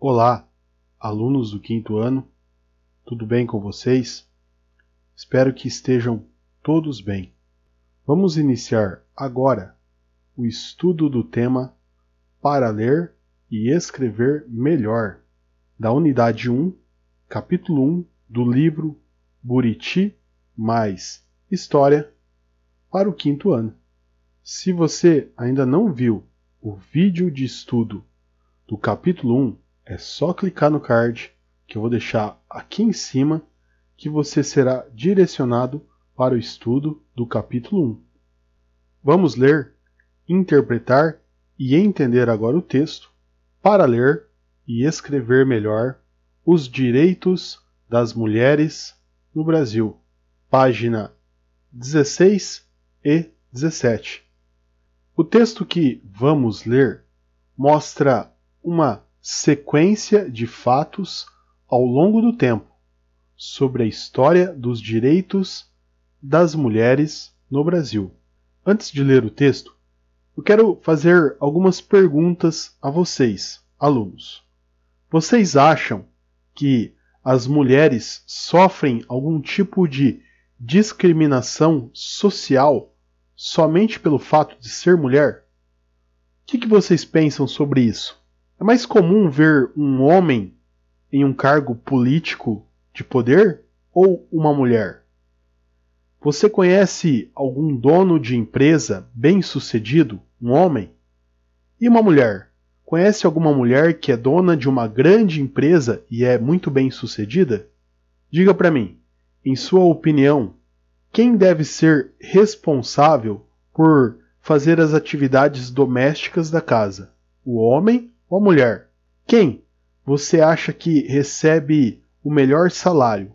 Olá, alunos do quinto ano, tudo bem com vocês? Espero que estejam todos bem. Vamos iniciar agora o estudo do tema Para Ler e Escrever Melhor, da Unidade 1, Capítulo 1 do livro Buriti mais História para o quinto ano. Se você ainda não viu o vídeo de estudo do capítulo 1, é só clicar no card que eu vou deixar aqui em cima que você será direcionado para o estudo do capítulo 1. Vamos ler, interpretar e entender agora o texto para ler e escrever melhor os direitos das mulheres no Brasil. Página 16 e 17. O texto que vamos ler mostra uma sequência de fatos ao longo do tempo sobre a história dos direitos das mulheres no Brasil. Antes de ler o texto, eu quero fazer algumas perguntas a vocês, alunos. Vocês acham que as mulheres sofrem algum tipo de discriminação social somente pelo fato de ser mulher? O que vocês pensam sobre isso? É mais comum ver um homem em um cargo político de poder ou uma mulher? Você conhece algum dono de empresa bem-sucedido, um homem? E uma mulher? Conhece alguma mulher que é dona de uma grande empresa e é muito bem-sucedida? Diga para mim, em sua opinião, quem deve ser responsável por fazer as atividades domésticas da casa? O homem ou a mulher? Quem você acha que recebe o melhor salário?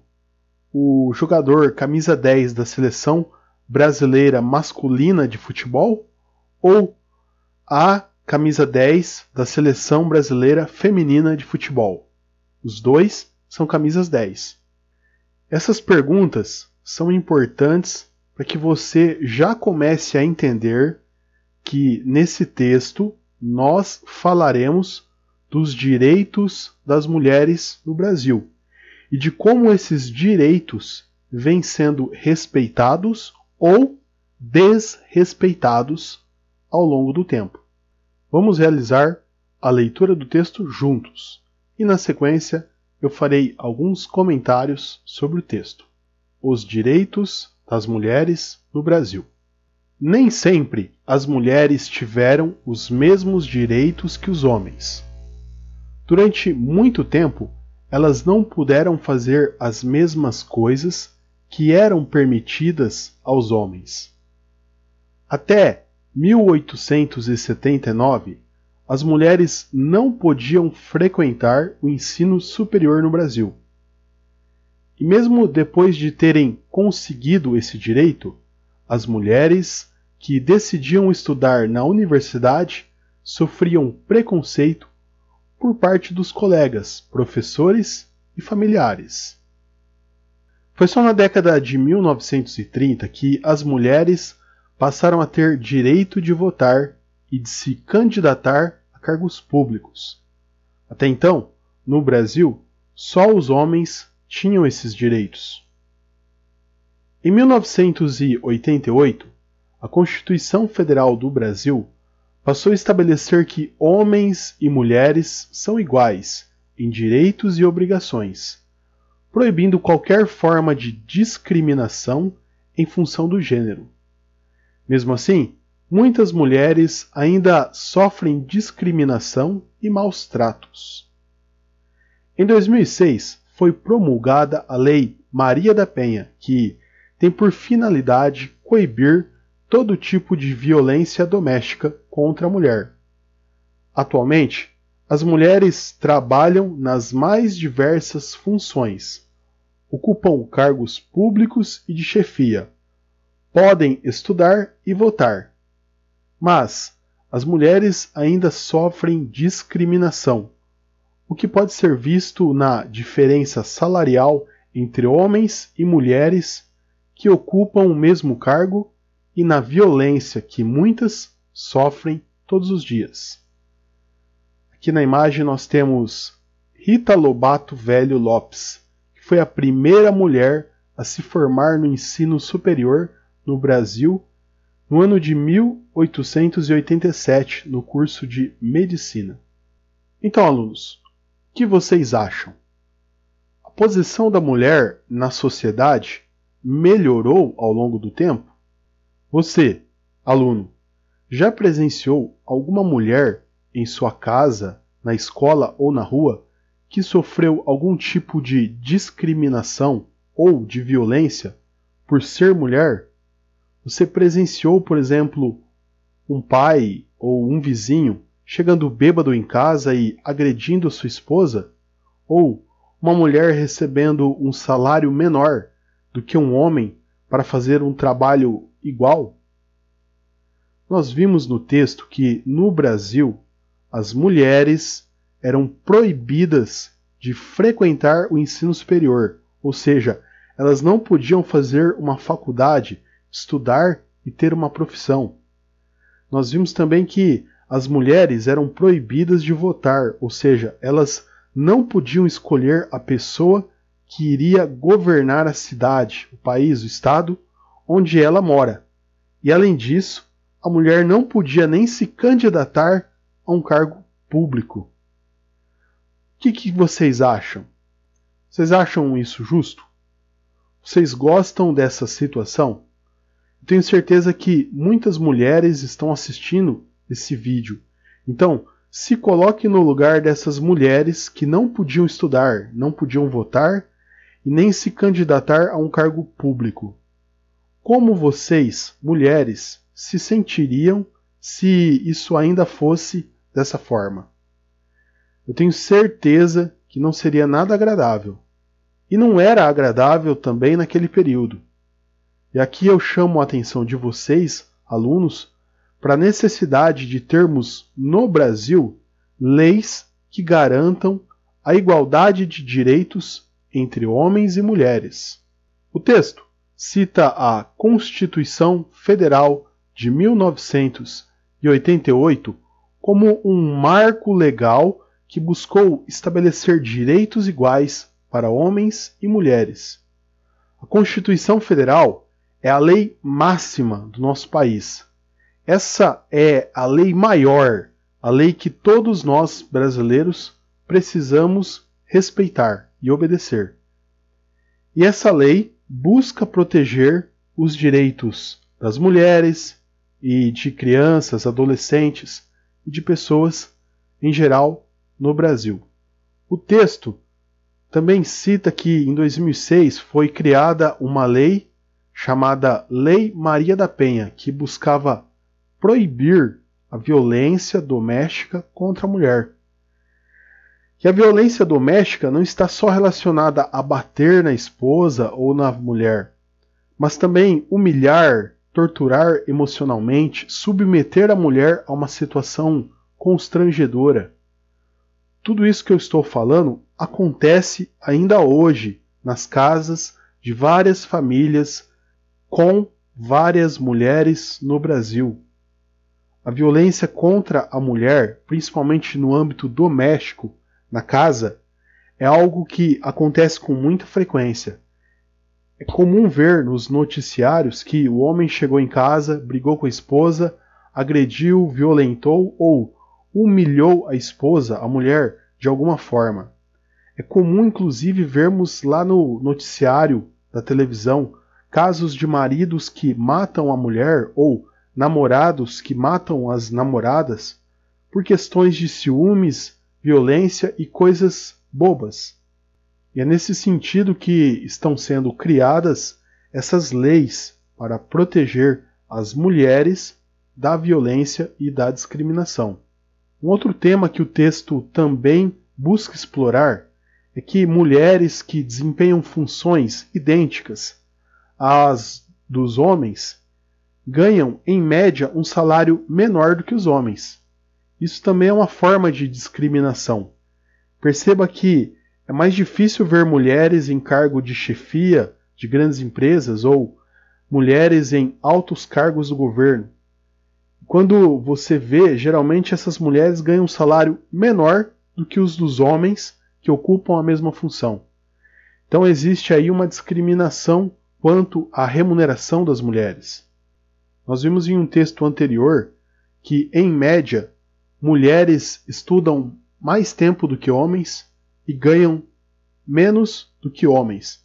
O jogador camisa 10 da seleção brasileira masculina de futebol? Ou a camisa 10 da seleção brasileira feminina de futebol? Os dois são camisas 10. Essas perguntas são importantes para que você já comece a entender que nesse texto nós falaremos dos direitos das mulheres no Brasil e de como esses direitos vêm sendo respeitados ou desrespeitados ao longo do tempo. Vamos realizar a leitura do texto juntos e, na sequência, eu farei alguns comentários sobre o texto. Os direitos das mulheres no Brasil. Nem sempre as mulheres tiveram os mesmos direitos que os homens. Durante muito tempo, elas não puderam fazer as mesmas coisas que eram permitidas aos homens. Até 1879, as mulheres não podiam frequentar o ensino superior no Brasil. E mesmo depois de terem conseguido esse direito, as mulheres que decidiam estudar na universidade sofriam preconceito por parte dos colegas, professores e familiares. Foi só na década de 1930 que as mulheres passaram a ter direito de votar e de se candidatar a cargos públicos. Até então, no Brasil, só os homens tinham esses direitos. Em 1988, a Constituição Federal do Brasil passou a estabelecer que homens e mulheres são iguais em direitos e obrigações, proibindo qualquer forma de discriminação em função do gênero. Mesmo assim, muitas mulheres ainda sofrem discriminação e maus tratos. Em 2006, foi promulgada a Lei Maria da Penha, que tem por finalidade coibir todo tipo de violência doméstica contra a mulher. Atualmente, as mulheres trabalham nas mais diversas funções, ocupam cargos públicos e de chefia, podem estudar e votar. Mas as mulheres ainda sofrem discriminação, o que pode ser visto na diferença salarial entre homens e mulheres que ocupam o mesmo cargo e na violência que muitas sofrem todos os dias. Aqui na imagem nós temos Rita Lobato Velho Lopes, que foi a primeira mulher a se formar no ensino superior no Brasil no ano de 1887, no curso de Medicina. Então, alunos, o que vocês acham? A posição da mulher na sociedade melhorou ao longo do tempo? Você, aluno, já presenciou alguma mulher em sua casa, na escola ou na rua que sofreu algum tipo de discriminação ou de violência por ser mulher? Você presenciou, por exemplo, um pai ou um vizinho chegando bêbado em casa e agredindo sua esposa? Ou uma mulher recebendo um salário menor do que um homem para fazer um trabalho igual? Nós vimos no texto que, no Brasil, as mulheres eram proibidas de frequentar o ensino superior, ou seja, elas não podiam fazer uma faculdade, estudar e ter uma profissão. Nós vimos também que as mulheres eram proibidas de votar, ou seja, elas não podiam escolher a pessoa que iria governar a cidade, o país, o estado onde ela mora. E além disso, a mulher não podia nem se candidatar a um cargo público. O que vocês acham? Vocês acham isso justo? Vocês gostam dessa situação? Eu tenho certeza que muitas mulheres estão assistindo esse vídeo. Então, se coloque no lugar dessas mulheres que não podiam estudar, não podiam votar e nem se candidatar a um cargo público. Como vocês, mulheres, se sentiriam se isso ainda fosse dessa forma? Eu tenho certeza que não seria nada agradável. E não era agradável também naquele período. E aqui eu chamo a atenção de vocês, alunos, para a necessidade de termos no Brasil leis que garantam a igualdade de direitos entre homens e mulheres. O texto cita a Constituição Federal de 1988 como um marco legal que buscou estabelecer direitos iguais para homens e mulheres. A Constituição Federal é a lei máxima do nosso país. Essa é a lei maior, a lei que todos nós, brasileiros, precisamos respeitar e obedecer. E essa lei busca proteger os direitos das mulheres e de crianças, adolescentes e de pessoas em geral no Brasil. O texto também cita que em 2006 foi criada uma lei chamada Lei Maria da Penha, que buscava proibir a violência doméstica contra a mulher. Que a violência doméstica não está só relacionada a bater na esposa ou na mulher, mas também humilhar, torturar emocionalmente, submeter a mulher a uma situação constrangedora. Tudo isso que eu estou falando acontece ainda hoje nas casas de várias famílias com várias mulheres no Brasil. A violência contra a mulher, principalmente no âmbito doméstico, na casa, é algo que acontece com muita frequência. É comum ver nos noticiários que o homem chegou em casa, brigou com a esposa, agrediu, violentou ou humilhou a esposa, a mulher, de alguma forma. É comum, inclusive, vermos lá no noticiário da televisão casos de maridos que matam a mulher ou namorados que matam as namoradas por questões de ciúmes, violência e coisas bobas. E é nesse sentido que estão sendo criadas essas leis para proteger as mulheres da violência e da discriminação. Um outro tema que o texto também busca explorar é que mulheres que desempenham funções idênticas às dos homens ganham, em média, um salário menor do que os homens. Isso também é uma forma de discriminação. Perceba que é mais difícil ver mulheres em cargo de chefia de grandes empresas ou mulheres em altos cargos do governo. Quando você vê, geralmente essas mulheres ganham um salário menor do que os dos homens que ocupam a mesma função. Então existe aí uma discriminação quanto à remuneração das mulheres. Nós vimos em um texto anterior que, em média, mulheres estudam mais tempo do que homens e ganham menos do que homens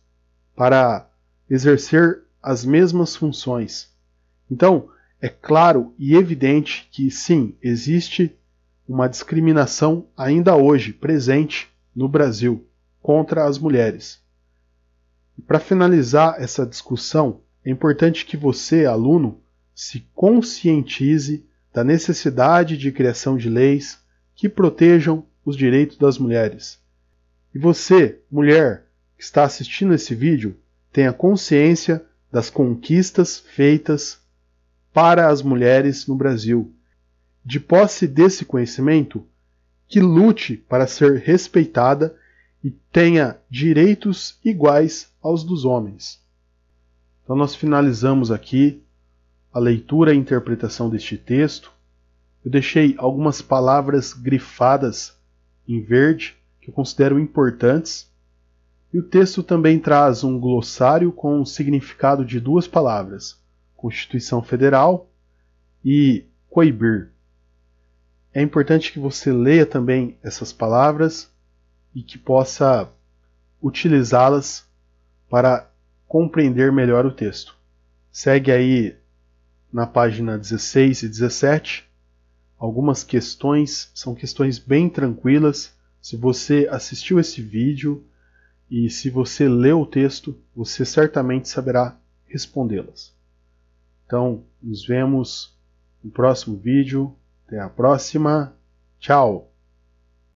para exercer as mesmas funções. Então, é claro e evidente que sim, existe uma discriminação ainda hoje presente no Brasil contra as mulheres. E para finalizar essa discussão, é importante que você, aluno, se conscientize da necessidade de criação de leis que protejam os direitos das mulheres. E você, mulher, que está assistindo esse vídeo, tenha consciência das conquistas feitas para as mulheres no Brasil. De posse desse conhecimento, que lute para ser respeitada e tenha direitos iguais aos dos homens. Então nós finalizamos aqui a leitura e interpretação deste texto. Eu deixei algumas palavras grifadas em verde que eu considero importantes. E o texto também traz um glossário com o significado de duas palavras: Constituição Federal e coibir. É importante que você leia também essas palavras e que possa utilizá-las para compreender melhor o texto. Segue aí na página 16 e 17 algumas questões, são questões bem tranquilas. Se você assistiu esse vídeo e se você leu o texto, você certamente saberá respondê-las. Então, nos vemos no próximo vídeo. Até a próxima. Tchau!